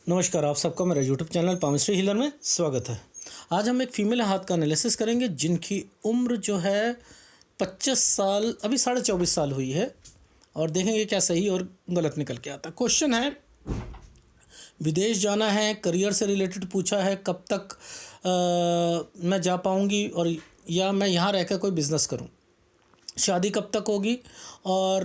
नमस्कार, आप सबका मेरा यूट्यूब चैनल पामिस्ट्री हीलर में स्वागत है। आज हम एक फीमेल हाथ का एनालिसिस करेंगे जिनकी उम्र जो है 25 साल, अभी 24.5 साल हुई है, और देखेंगे क्या सही और गलत निकल के आता है। क्वेश्चन है, विदेश जाना है, करियर से रिलेटेड पूछा है, कब तक मैं जा पाऊँगी और या मैं यहाँ रहकर कोई बिज़नेस करूँ, शादी कब तक होगी, और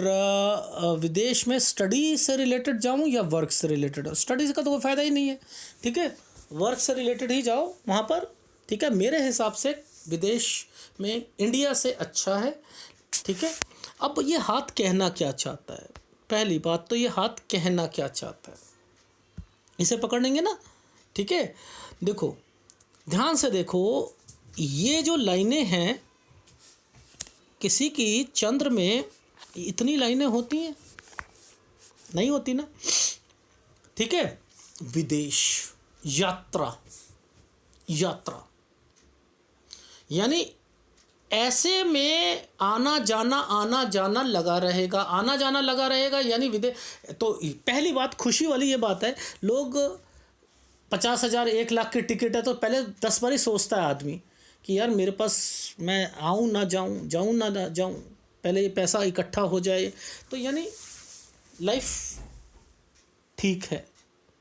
विदेश में स्टडी से रिलेटेड जाऊं या वर्क से रिलेटेड। स्टडीज़ का तो कोई फ़ायदा ही नहीं है, ठीक है, वर्क से रिलेटेड ही जाओ वहाँ पर, ठीक है। मेरे हिसाब से विदेश में इंडिया से अच्छा है, ठीक है। अब ये हाथ कहना क्या चाहता है, पहली बात तो ये हाथ कहना क्या चाहता है, इसे पकड़ेंगे ना, ठीक है। देखो, ध्यान से देखो, ये जो लाइनें हैं, किसी की चंद्र में इतनी लाइनें होती हैं, नहीं होती ना, ठीक है। विदेश, यात्रा, यात्रा यानी ऐसे में आना जाना लगा रहेगा, आना जाना लगा रहेगा, यानी विदेश। तो पहली बात खुशी वाली ये बात है, लोग 50,000 1 लाख की टिकट है तो पहले 10 बार ही सोचता है आदमी कि यार मेरे पास, मैं आऊँ ना जाऊँ, जाऊँ ना जाऊँ, पहले ये पैसा इकट्ठा हो जाए। तो यानी लाइफ ठीक है,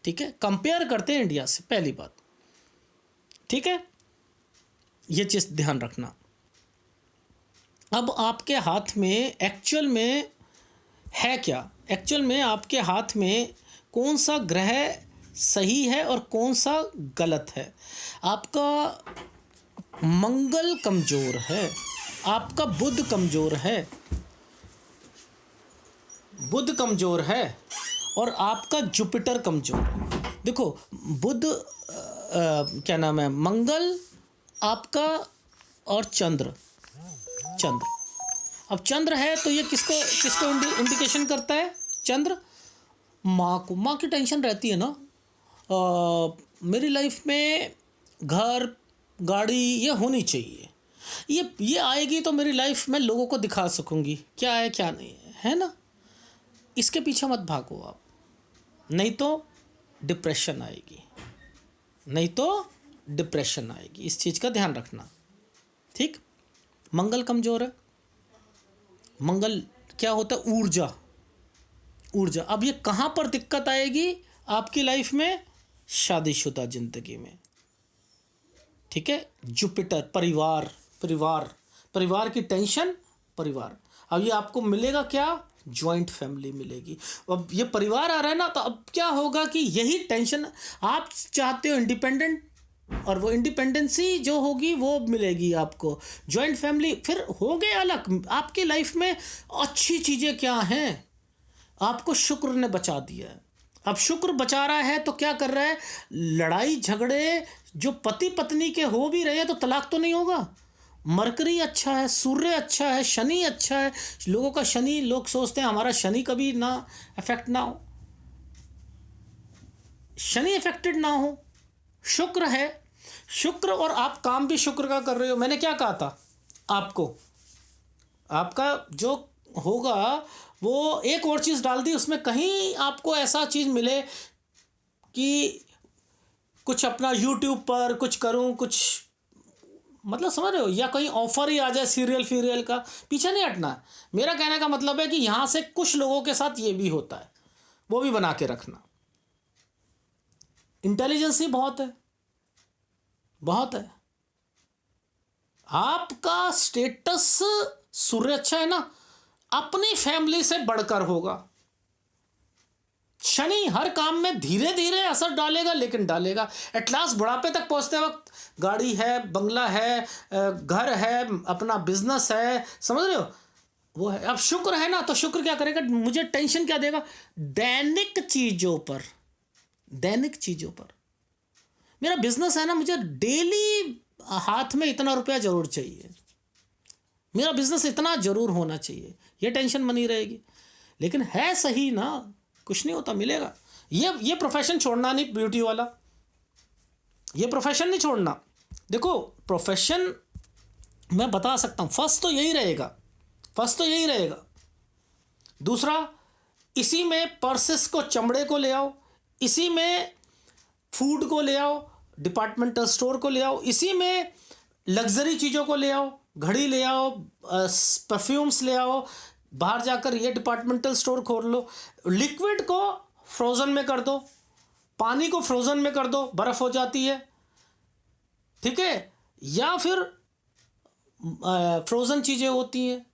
ठीक है, कंपेयर करते हैं इंडिया से, पहली बात, ठीक है, ये चीज़ ध्यान रखना। अब आपके हाथ में एक्चुअल में है क्या, एक्चुअल में आपके हाथ में कौन सा ग्रह सही है और कौन सा गलत है। आपका मंगल कमज़ोर है, आपका बुध कमज़ोर है, बुध कमज़ोर है, और आपका जुपिटर कमज़ोर है। देखो, बुध क्या नाम है, मंगल आपका, और चंद्र, अब चंद्र है तो ये किसको किसको इंडिकेशन करता है। चंद्र माँ को, माँ की टेंशन रहती है ना, मेरी लाइफ में घर गाड़ी ये होनी चाहिए, ये आएगी तो मेरी लाइफ में लोगों को दिखा सकूंगी क्या है क्या नहीं है ना। इसके पीछे मत भागो आप, नहीं तो डिप्रेशन आएगी, नहीं तो डिप्रेशन आएगी, इस चीज़ का ध्यान रखना, ठीक। मंगल कमज़ोर है, मंगल क्या होता है, ऊर्जा, ऊर्जा। अब ये कहाँ पर दिक्कत आएगी आपकी लाइफ में, शादीशुदा ज़िंदगी में, ठीक है। जुपिटर, परिवार, परिवार की टेंशन, परिवार। अब ये आपको मिलेगा क्या, जॉइंट फैमिली मिलेगी। अब ये परिवार आ रहा है ना, तो अब क्या होगा कि यही टेंशन, आप चाहते हो इंडिपेंडेंट, और वो इंडिपेंडेंसी जो होगी वो मिलेगी आपको, जॉइंट फैमिली। फिर हो गए अलग, आपकी लाइफ में अच्छी चीज़ें क्या हैं, आपको शुक्र ने बचा दिया है। अब शुक्र बचा रहा है तो क्या कर रहा है, लड़ाई झगड़े जो पति पत्नी के हो भी रहे हैं तो तलाक तो नहीं होगा। मरकरी अच्छा है, सूर्य अच्छा है, शनि अच्छा है। लोगों का शनि, लोग सोचते हैं हमारा शनि कभी ना अफेक्ट ना हो, शनि अफेक्टेड ना हो, शुक्र है, शुक्र, और आप काम भी शुक्र का कर रहे हो। मैंने क्या कहा था आपको, आपका जो होगा वो एक और चीज़ डाल दी, उसमें कहीं आपको ऐसा चीज़ मिले कि कुछ अपना यूट्यूब पर कुछ करूं, कुछ मतलब समझ रहे हो, या कहीं ऑफर ही आ जाए सीरियल का, पीछे नहीं हटना। मेरा कहने का मतलब है कि यहाँ से कुछ लोगों के साथ ये भी होता है, वो भी बना के रखना। इंटेलिजेंस ही बहुत है, बहुत है। आपका स्टेटस सूर्य अच्छा है ना, अपनी फैमिली से बढ़कर होगा। शनि हर काम में धीरे धीरे असर डालेगा, लेकिन डालेगा। एट लास्ट बुढ़ापे तक पहुंचते वक्त गाड़ी है, बंगला है, घर है, अपना बिजनेस है, समझ रहे हो, वो है। अब शुक्र है ना, तो शुक्र क्या करेगा, मुझे टेंशन क्या देगा, दैनिक चीज़ों पर, दैनिक चीज़ों पर। मेरा बिजनेस है ना, मुझे डेली हाथ में इतना रुपया जरूर चाहिए, मेरा बिजनेस इतना जरूर होना चाहिए, ये टेंशन बनी रहेगी। लेकिन है सही ना, कुछ नहीं होता, मिलेगा। ये प्रोफेशन छोड़ना नहीं, ब्यूटी वाला, ये प्रोफेशन नहीं छोड़ना। देखो, प्रोफेशन मैं बता सकता हूँ, फर्स्ट तो यही रहेगा, फर्स्ट तो यही रहेगा। दूसरा, इसी में पर्सेस को, चमड़े को ले आओ, इसी में फूड को ले आओ, डिपार्टमेंटल स्टोर को ले आओ, इसी में लग्जरी चीज़ों को ले आओ, घड़ी ले आओ, परफ्यूम्स ले आओ, बाहर जाकर ये डिपार्टमेंटल स्टोर खोल लो, लिक्विड को फ्रोज़न में कर दो, पानी को फ्रोज़न में कर दो, बर्फ़ हो जाती है, ठीक है, या फिर फ्रोज़न चीज़ें होती हैं,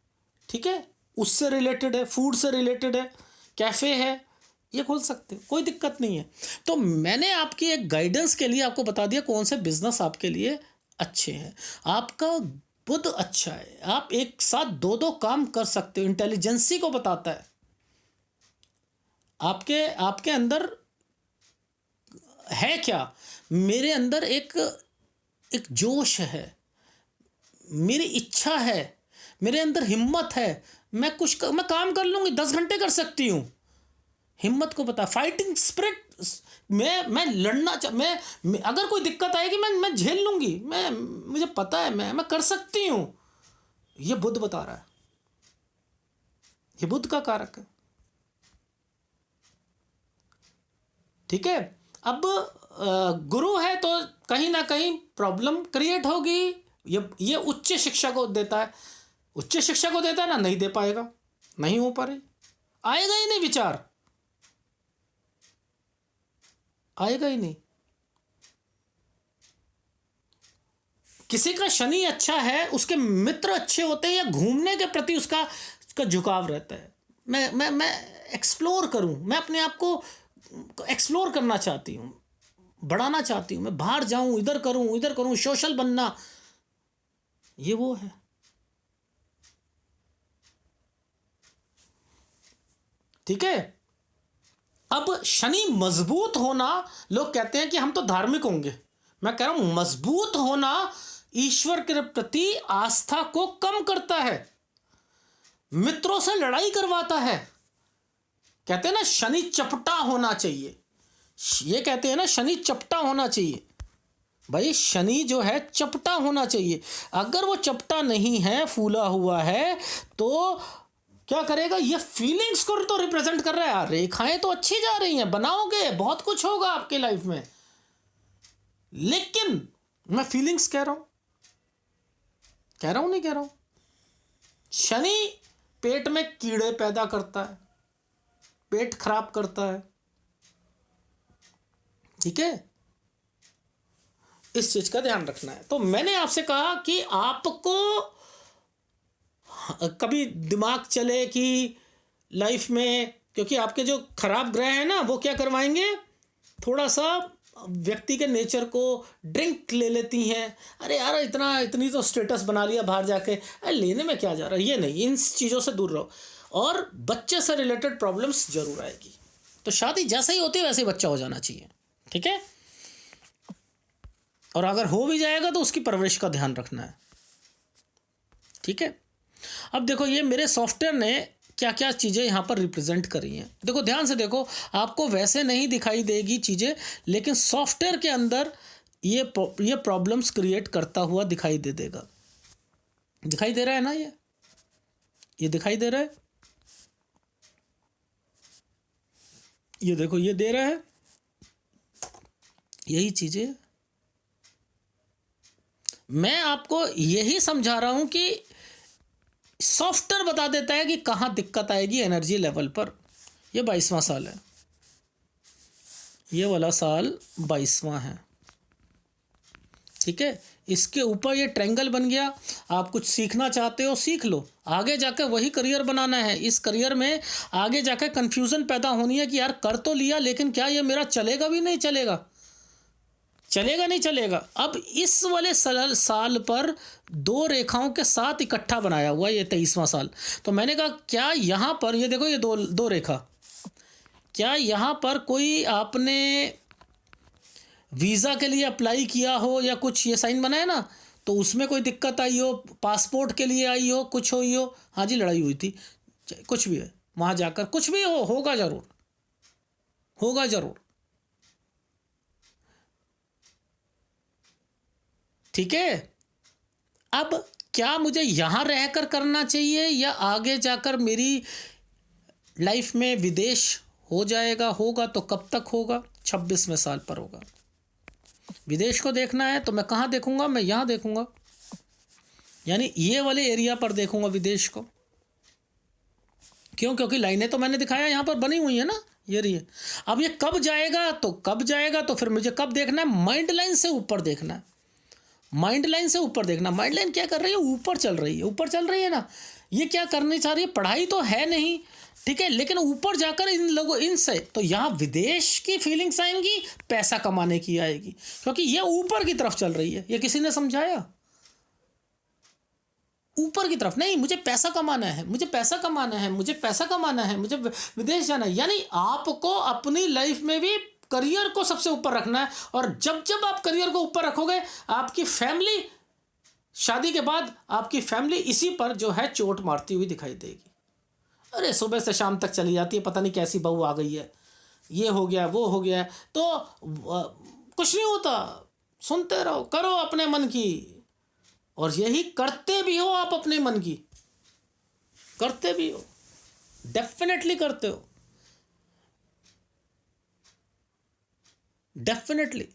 ठीक है, उससे रिलेटेड है, फूड से रिलेटेड है, कैफ़े है, ये खोल सकते हो, कोई दिक्कत नहीं है। तो मैंने आपकी एक गाइडेंस के लिए आपको बता दिया कौन से बिजनेस आपके लिए अच्छे हैं। आपका बुद्ध अच्छा है, आप एक साथ दो दो काम कर सकते हो, इंटेलिजेंसी को बताता है। आपके आपके अंदर है क्या? मेरे अंदर एक जोश है, मेरी इच्छा है, मेरे अंदर हिम्मत है, मैं काम कर लूँगी, 10 घंटे कर सकती हूँ। हिम्मत को बता, फाइटिंग स्पिरिट, मैं लड़ना मैं अगर कोई दिक्कत आएगी मैं झेल लूँगी, मुझे पता है मैं कर सकती हूँ। ये बुद्ध बता रहा है, ये बुद्ध का कारक है, ठीक है। अब गुरु है तो कहीं ना कहीं प्रॉब्लम क्रिएट होगी। ये उच्च शिक्षा को देता है, उच्च शिक्षा को देता है ना, नहीं दे पाएगा, नहीं हो पा रही, आएगा ही नहीं विचार, आएगा ही नहीं। किसी का शनि अच्छा है, उसके मित्र अच्छे होते हैं, या घूमने के प्रति उसका झुकाव रहता है, मैं एक्सप्लोर करूं, मैं अपने आप को एक्सप्लोर करना चाहती हूं, बढ़ाना चाहती हूं, मैं बाहर जाऊं, इधर करूं, सोशल बनना, ये वो है। ठीक है। अब शनि मजबूत होना, लोग कहते हैं कि हम तो धार्मिक होंगे, मैं कह रहा हूं मजबूत होना ईश्वर के प्रति आस्था को कम करता है, मित्रों से लड़ाई करवाता है। कहते हैं ना शनि चपटा होना चाहिए, ये कहते हैं ना शनि चपटा होना चाहिए। भाई शनि जो है चपटा होना चाहिए, अगर वो चपटा नहीं है, फूला हुआ है, तो क्या करेगा, ये फीलिंग्स को तो रिप्रेजेंट कर रहा है यार, रेखाएं तो अच्छी जा रही हैं, बनाओगे बहुत कुछ होगा आपके लाइफ में, लेकिन मैं फीलिंग्स कह रहा हूं, नहीं कह रहा हूं। शनि पेट में कीड़े पैदा करता है, पेट खराब करता है, ठीक है, इस चीज का ध्यान रखना है। तो मैंने आपसे कहा कि आपको कभी दिमाग चले कि लाइफ में, क्योंकि आपके जो खराब ग्रह हैं ना, वो क्या करवाएंगे, थोड़ा सा व्यक्ति के नेचर को ड्रिंक ले लेती हैं, अरे यार इतनी तो स्टेटस बना लिया बाहर जाके, अरे लेने में क्या जा रहा है, ये नहीं, इन चीज़ों से दूर रहो। और बच्चे से रिलेटेड प्रॉब्लम्स जरूर आएगी, तो शादी जैसे ही होती है वैसे ही बच्चा हो जाना चाहिए, ठीक है। और अगर हो भी जाएगा तो उसकी परवरिश का ध्यान रखना है, ठीक है। अब देखो ये मेरे सॉफ्टवेयर ने क्या क्या चीज़ें यहाँ पर रिप्रेजेंट करी हैं, देखो ध्यान से देखो, आपको वैसे नहीं दिखाई देगी चीज़ें, लेकिन सॉफ्टवेयर के अंदर ये प्रॉब्लम्स क्रिएट करता हुआ दिखाई देगा। दिखाई दे रहा है ना, ये दिखाई दे रहा है, ये देखो ये दे रहा है, यही चीज़ें मैं आपको यही समझा रहा हूं कि सॉफ्टवेयर बता देता है कि कहाँ दिक्कत आएगी एनर्जी लेवल पर। ये 22वां साल है, ये वाला साल 22वां है, ठीक है। इसके ऊपर ये ट्रायंगल बन गया, आप कुछ सीखना चाहते हो सीख लो, आगे जाकर वही करियर बनाना है। इस करियर में आगे जाकर कन्फ्यूज़न पैदा होनी है कि यार कर तो लिया, लेकिन क्या ये मेरा चलेगा भी नहीं चलेगा, चलेगा नहीं चलेगा। अब इस वाले साल पर 2 रेखाओं के साथ इकट्ठा बनाया हुआ ये 23वां साल, तो मैंने कहा क्या यहाँ पर ये देखो ये दो रेखा, क्या यहाँ पर कोई आपने वीज़ा के लिए अप्लाई किया हो या कुछ ये साइन बनाया ना, तो उसमें कोई दिक्कत आई हो, पासपोर्ट के लिए आई हो, कुछ हुई हो, हाँ जी लड़ाई हुई थी, कुछ भी है, वहाँ जाकर कुछ भी होगा ज़रूर, होगा ज़रूर, ठीक है। अब क्या मुझे यहाँ रहकर करना चाहिए या आगे जाकर मेरी लाइफ में विदेश हो जाएगा, होगा तो कब तक होगा, 26वें साल पर होगा, विदेश को देखना है तो मैं कहाँ देखूंगा, मैं यहाँ देखूंगा, यानी ये वाले एरिया पर देखूंगा विदेश को। क्यों? क्योंकि लाइनें तो मैंने दिखाया यहाँ पर बनी हुई है ना, ये रही है। अब ये कब जाएगा तो कब जाएगा, तो फिर मुझे कब देखना है, माइंड लाइन से ऊपर देखना है, माइंड लाइन से ऊपर देखना। माइंड लाइन क्या कर रही है, ऊपर चल रही है, ऊपर चल रही है ना। ये क्या करनी चाह रही है, पढ़ाई तो है नहीं, ठीक है, लेकिन ऊपर जाकर इन लोगों इनसे तो यहाँ विदेश की फीलिंग्स आएंगी, पैसा कमाने की आएगी, क्योंकि ये ऊपर की तरफ चल रही है। ये किसी ने समझाया? ऊपर की तरफ नहीं, मुझे पैसा कमाना है, मुझे पैसा कमाना है, मुझे पैसा कमाना है, मुझे विदेश जाना है। यानी आपको अपनी लाइफ में भी करियर को सबसे ऊपर रखना है। और जब जब आप करियर को ऊपर रखोगे, आपकी फैमिली, शादी के बाद आपकी फैमिली इसी पर जो है चोट मारती हुई दिखाई देगी। अरे सुबह से शाम तक चली जाती है, पता नहीं कैसी बहू आ गई है, ये हो गया वो हो गया। तो कुछ नहीं होता, सुनते रहो, करो अपने मन की, और यही करते भी हो आप, अपने मन की करते भी हो, डेफिनेटली करते हो, डेफिनेटली।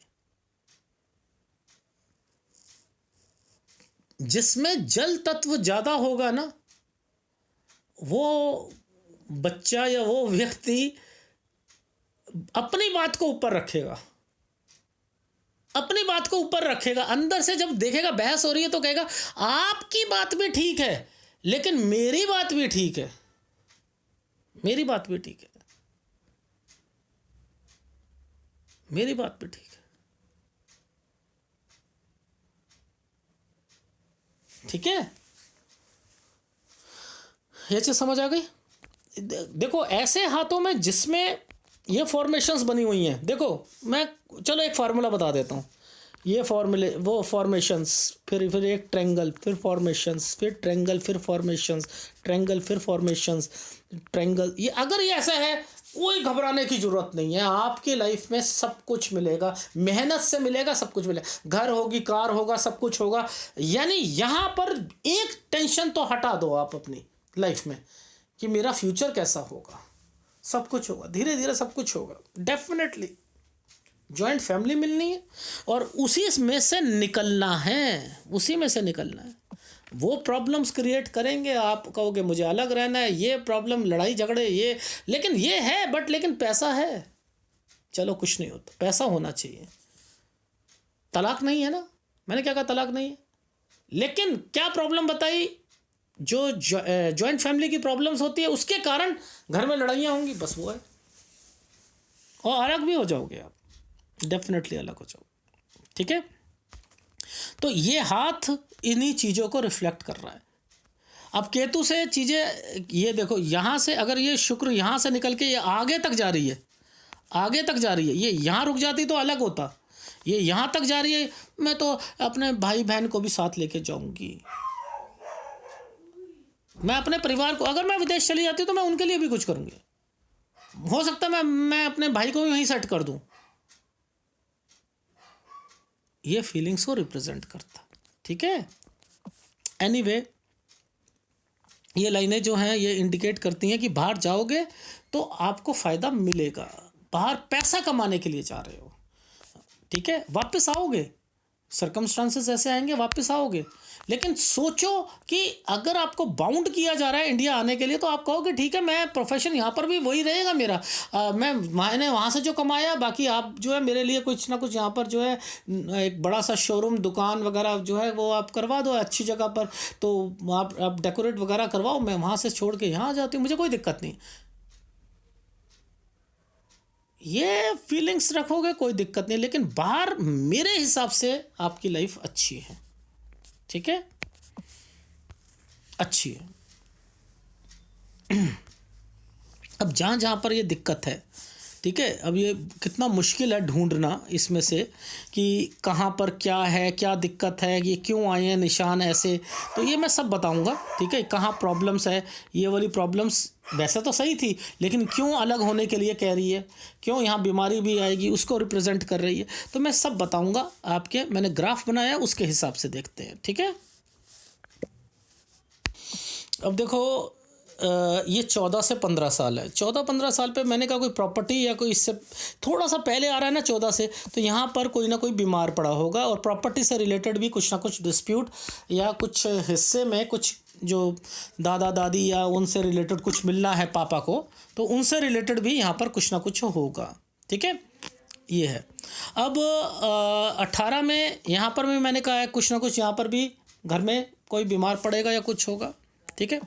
जिसमें जल तत्व ज़्यादा होगा ना, वो बच्चा या वो व्यक्ति अपनी बात को ऊपर रखेगा, अपनी बात को ऊपर रखेगा। अंदर से जब देखेगा बहस हो रही है तो कहेगा आपकी बात भी ठीक है, लेकिन मेरी बात भी ठीक है, मेरी बात भी ठीक है, मेरी बात भी ठीक है। ठीक है, ये चीज़ समझ आ गई। देखो ऐसे हाथों में जिसमें ये फॉर्मेशंस बनी हुई हैं, देखो मैं चलो एक फार्मूला बता देता हूँ। ये फॉर्मूले, वो फॉर्मेशंस, फिर एक ट्रायंगल, फिर फॉर्मेशंस, फिर ट्रायंगल, फिर फॉर्मेशंस, ट्रायंगल, फिर फॉर्मेशंस, ट्रायंगल। ये अगर ये ऐसा है, कोई घबराने की ज़रूरत नहीं है। आपकी लाइफ में सब कुछ मिलेगा, मेहनत से मिलेगा, सब कुछ मिलेगा, घर होगी, कार होगा, सब कुछ होगा। यानी यहाँ पर एक टेंशन तो हटा दो आप अपनी लाइफ में कि मेरा फ्यूचर कैसा होगा, सब कुछ होगा, धीरे धीरे सब कुछ होगा, डेफिनेटली। जॉइंट फैमिली मिलनी है और उसी में से निकलना है, उसी में से निकलना है। वो प्रॉब्लम्स क्रिएट करेंगे, आप कहोगे मुझे अलग रहना है, ये प्रॉब्लम, लड़ाई झगड़े, ये, लेकिन ये है, बट लेकिन पैसा है, चलो कुछ नहीं होता, पैसा होना चाहिए। तलाक नहीं है ना, मैंने क्या कहा, तलाक नहीं है, लेकिन क्या प्रॉब्लम बताई, जो जॉइंट फैमिली की प्रॉब्लम्स होती है उसके कारण घर में लड़ाइयाँ होंगी, बस वो है। और अलग भी हो जाओगे आप, डेफिनेटली अलग हो जाओगे। ठीक है, तो ये हाथ इन्हीं चीज़ों को रिफ्लेक्ट कर रहा है। अब केतु से चीज़ें, ये देखो यहाँ से अगर ये शुक्र यहाँ से निकल के ये आगे तक जा रही है, आगे तक जा रही है, ये यहाँ रुक जाती तो अलग होता, ये यहाँ तक जा रही है। मैं तो अपने भाई बहन को भी साथ लेके जाऊँगी, मैं अपने परिवार को, अगर मैं विदेश चली जाती तो मैं उनके लिए भी कुछ करूँगी, हो सकता है मैं अपने भाई को भी वहीं सेट कर दूँ। ये फीलिंग्स को रिप्रेजेंट करता। ठीक है, एनीवे, ये लाइनें जो हैं ये इंडिकेट करती हैं कि बाहर जाओगे तो आपको फ़ायदा मिलेगा, बाहर पैसा कमाने के लिए जा रहे हो। ठीक है, वापस आओगे, सर्कमस्टांसेस ऐसे आएंगे, वापस आओगे, लेकिन सोचो कि अगर आपको बाउंड किया जा रहा है इंडिया आने के लिए, तो आप कहोगे ठीक है, मैं प्रोफेशन यहाँ पर भी वही रहेगा मेरा, मैंने वहाँ से जो कमाया, बाकी आप जो है मेरे लिए कुछ ना कुछ यहाँ पर जो है एक बड़ा सा शोरूम, दुकान वगैरह जो है वो आप करवा दो अच्छी जगह पर, तो आप डेकोरेट वगैरह करवाओ, मैं वहाँ से छोड़ के यहाँ आ जाती हूँ, मुझे कोई दिक्कत नहीं। ये फीलिंग्स रखोगे कोई दिक्कत नहीं, लेकिन बाहर मेरे हिसाब से आपकी लाइफ अच्छी है। ठीक है, अच्छी है। अब जहाँ जहाँ पर ये दिक्कत है, ठीक है, अब ये कितना मुश्किल है ढूंढना इसमें से कि कहाँ पर क्या है, क्या दिक्कत है, ये क्यों आए हैं निशान ऐसे, तो ये मैं सब बताऊंगा। ठीक है, कहाँ प्रॉब्लम्स है, ये वाली प्रॉब्लम्स वैसे तो सही थी, लेकिन क्यों अलग होने के लिए कह रही है, क्यों यहाँ बीमारी भी आएगी उसको रिप्रेजेंट कर रही है, तो मैं सब बताऊंगा आपके। मैंने ग्राफ बनाया, उसके हिसाब से देखते हैं। ठीक है, अब देखो ये 14 से 15 साल है। 14-15 साल पे मैंने कहा कोई प्रॉपर्टी या कोई इससे थोड़ा सा पहले आ रहा है ना 14 से, तो यहाँ पर कोई ना कोई बीमार पड़ा होगा और प्रॉपर्टी से रिलेटेड भी कुछ ना कुछ डिस्प्यूट या कुछ हिस्से में कुछ जो दादा दादी या उनसे रिलेटेड कुछ मिलना है पापा को, तो उनसे रिलेटेड भी यहाँ पर कुछ ना कुछ होगा। ठीक है, ये है। अब 18 में यहाँ पर भी मैंने कहा है कुछ ना कुछ यहाँ पर भी घर में कोई बीमार पड़ेगा या कुछ होगा। ठीक है,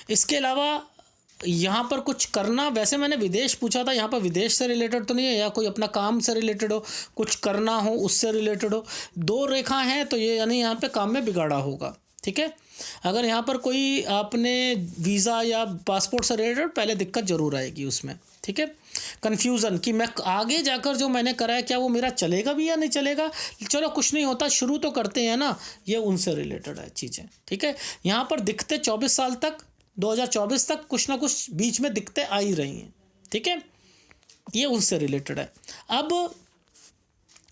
इसके अलावा यहाँ पर कुछ करना, वैसे मैंने विदेश पूछा था, यहाँ पर विदेश से रिलेटेड तो नहीं है, या कोई अपना काम से रिलेटेड हो, कुछ करना हो उससे रिलेटेड हो। 2 रेखा हैं तो ये यानी यहाँ पे काम में बिगाड़ा होगा। ठीक है, अगर यहाँ पर कोई आपने वीज़ा या पासपोर्ट से रिलेटेड, पहले दिक्कत ज़रूर आएगी उसमें। ठीक है, कन्फ्यूज़न कि मैं आगे जाकर जो मैंने करा है क्या वो मेरा चलेगा भी या नहीं चलेगा। चलो कुछ नहीं होता, शुरू तो करते हैं ना, ये उनसे रिलेटेड है चीज़ें। ठीक है, यहाँ पर दिक्कतें 24 साल तक, 2024 तक कुछ ना कुछ बीच में दिक्कतें आ ही रही हैं। ठीक है, ये उनसे रिलेटेड है। अब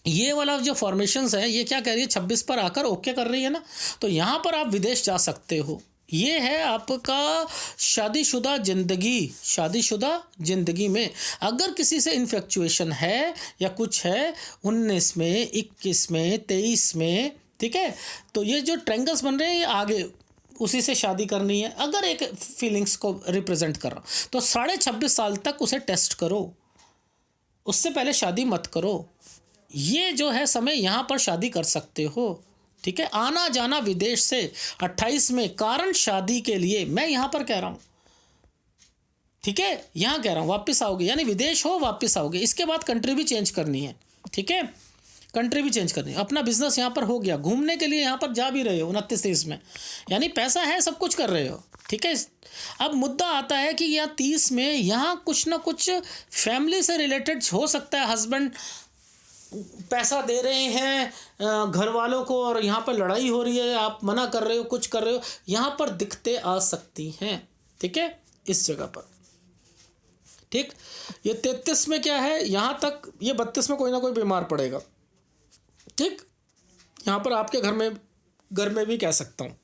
ये वाला जो फॉर्मेशंस है ये क्या कह रही है, 26 पर आकर ओके कर रही है ना, तो यहाँ पर आप विदेश जा सकते हो। ये है आपका शादीशुदा ज़िंदगी में अगर किसी से इन्फेक्चुएशन है या कुछ है 19 में, 21 में, 23 में। ठीक है, तो ये जो ट्रायंगल्स बन रहे हैं ये आगे उसी से शादी करनी है, अगर एक फीलिंग्स को रिप्रेजेंट कर रहा हूँ, तो 26.5 साल तक उसे टेस्ट करो, उससे पहले शादी मत करो। ये जो है समय यहाँ पर शादी कर सकते हो। ठीक है, आना जाना विदेश से 28 में कारण शादी के लिए, मैं यहाँ पर कह रहा हूँ। ठीक है, यहाँ कह रहा हूँ वापस आओगे, यानी विदेश हो वापस आओगे। इसके बाद कंट्री भी चेंज करनी है। ठीक है, कंट्री भी चेंज करनी है। अपना बिजनेस यहाँ पर हो गया, घूमने के लिए यहाँ पर जा भी रहे हो 29-30 में, यानी पैसा है, सब कुछ कर रहे हो। ठीक है, अब मुद्दा आता है कि यहाँ 30 में यहाँ कुछ ना कुछ फैमिली से रिलेटेड हो सकता है। हस्बैंड पैसा दे रहे हैं घर वालों को और यहाँ पर लड़ाई हो रही है, आप मना कर रहे हो, कुछ कर रहे हो, यहाँ पर दिक्कतें आ सकती हैं। ठीक है, इस जगह पर। ठीक, ये 33 में क्या है यहाँ तक, ये 32 में कोई ना कोई बीमार पड़ेगा। ठीक, यहाँ पर आपके घर में भी कह सकता हूँ।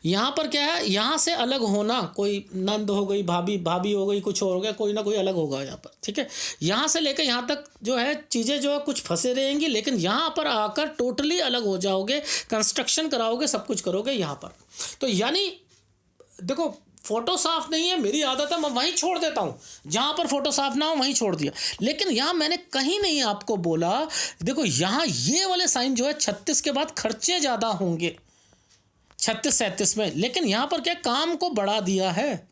यहाँ पर क्या है, यहाँ से अलग होना, कोई नंद हो गई, भाभी हो गई, कुछ और हो गया, कोई ना कोई अलग होगा यहाँ पर। ठीक है, यहाँ से लेकर यहाँ तक जो है चीज़ें जो है कुछ फंसे रहेंगी, लेकिन यहाँ पर आकर टोटली अलग हो जाओगे, कंस्ट्रक्शन कराओगे, सब कुछ करोगे यहाँ पर। तो यानी देखो, फ़ोटो साफ नहीं है, मेरी आदत है मैं वहीं छोड़ देता हूँ, जहाँ पर फ़ोटो साफ ना हो वहीं छोड़ दिया। लेकिन यहाँ मैंने कहीं नहीं आपको बोला, देखो यहाँ ये वाले साइन जो है 36 के बाद खर्चे ज़्यादा होंगे 36-37 में, लेकिन यहाँ पर क्या काम को बढ़ा दिया है।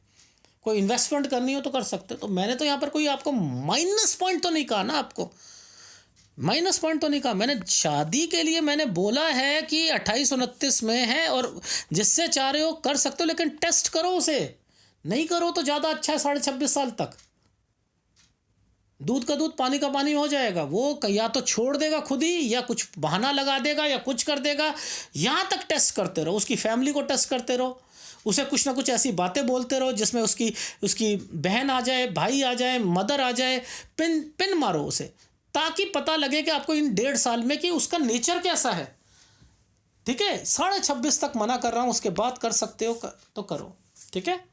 कोई इन्वेस्टमेंट करनी हो तो कर सकते हो। तो मैंने तो यहाँ पर कोई आपको माइनस पॉइंट तो नहीं कहा ना, आपको माइनस पॉइंट तो नहीं कहा मैंने। शादी के लिए मैंने बोला है कि 28-29 में है और जिससे चाह रहे हो कर सकते हो, लेकिन टेस्ट करो उसे, नहीं करो तो ज़्यादा अच्छा है। 26.5 साल तक दूध का दूध पानी का पानी हो जाएगा। वो या तो छोड़ देगा खुद ही, या कुछ बहाना लगा देगा, या कुछ कर देगा। यहाँ तक टेस्ट करते रहो, उसकी फैमिली को टेस्ट करते रहो, उसे कुछ ना कुछ ऐसी बातें बोलते रहो जिसमें उसकी बहन आ जाए, भाई आ जाए, मदर आ जाए, पिन मारो उसे, ताकि पता लगे कि आपको इन 1.5 साल में कि उसका नेचर कैसा है। ठीक है, 26.5 तक मना कर रहा हूँ, उसके बाद कर सकते हो तो करो। ठीक है,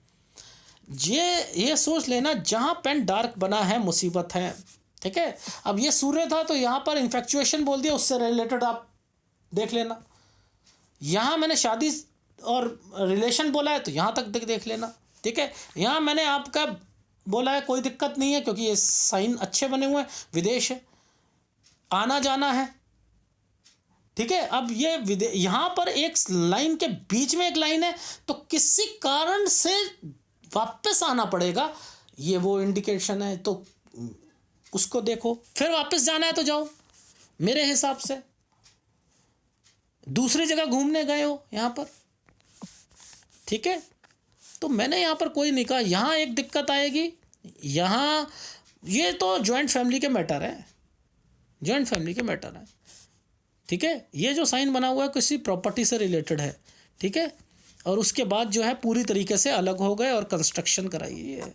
ये सोच लेना, जहाँ पेन डार्क बना है मुसीबत है। ठीक है, अब ये सूर्य था तो यहाँ पर इन्फेक्चुएशन बोल दिया, उससे रिलेटेड आप देख लेना। यहाँ मैंने शादी और रिलेशन बोला है तो यहाँ तक देख लेना। ठीक है, यहाँ मैंने आपका बोला है कोई दिक्कत नहीं है, क्योंकि ये साइन अच्छे बने हुए हैं, विदेश है, आना जाना है। ठीक है, अब ये यहाँ पर एक लाइन के बीच में एक लाइन है, तो किसी कारण से वापस आना पड़ेगा, ये वो इंडिकेशन है। तो उसको देखो, फिर वापस जाना है तो जाओ। मेरे हिसाब से दूसरी जगह घूमने गए हो यहाँ पर, ठीक है, तो मैंने यहाँ पर कोई नहीं कहा। यहाँ एक दिक्कत आएगी, यहाँ ये तो जॉइंट फैमिली के मैटर है, जॉइंट फैमिली के मैटर है। ठीक है, ये जो साइन बना हुआ है किसी प्रॉपर्टी से रिलेटेड है। ठीक है, और उसके बाद जो है पूरी तरीके से अलग हो गए और कंस्ट्रक्शन कराई है।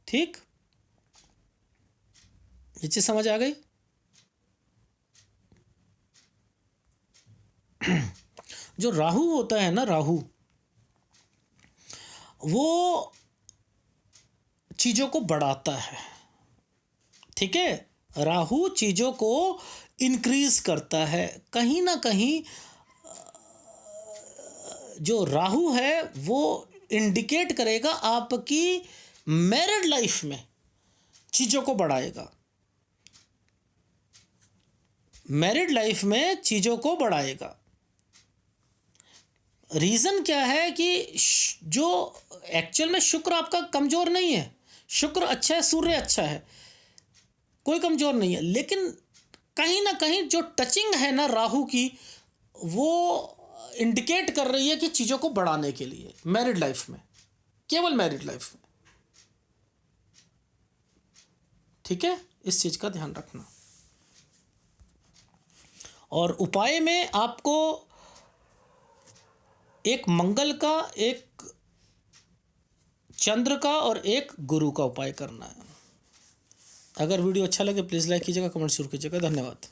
ठीक, ये चीज़ समझ आ गई। जो राहु होता है ना, राहु वो चीज़ों को बढ़ाता है, ठीक है। राहु चीज़ों को इंक्रीज करता है। कहीं ना कहीं जो राहु है वो इंडिकेट करेगा आपकी मैरिड लाइफ में, चीज़ों को बढ़ाएगा, मैरिड लाइफ में चीज़ों को बढ़ाएगा। रीज़न क्या है कि जो एक्चुअल में शुक्र आपका कमज़ोर नहीं है, शुक्र अच्छा है, सूर्य अच्छा है, कोई कमज़ोर नहीं है, लेकिन कहीं ना कहीं जो टचिंग है ना राहु की, वो इंडिकेट कर रही है कि चीज़ों को बढ़ाने के लिए मैरिड लाइफ में, केवल मैरिड लाइफ में, ठीक है। इस चीज़ का ध्यान रखना। और उपाय में आपको एक मंगल का, एक चंद्र का और एक गुरु का उपाय करना है। अगर वीडियो अच्छा लगे प्लीज़ लाइक कीजिएगा, कमेंट जरूर कीजिएगा। धन्यवाद।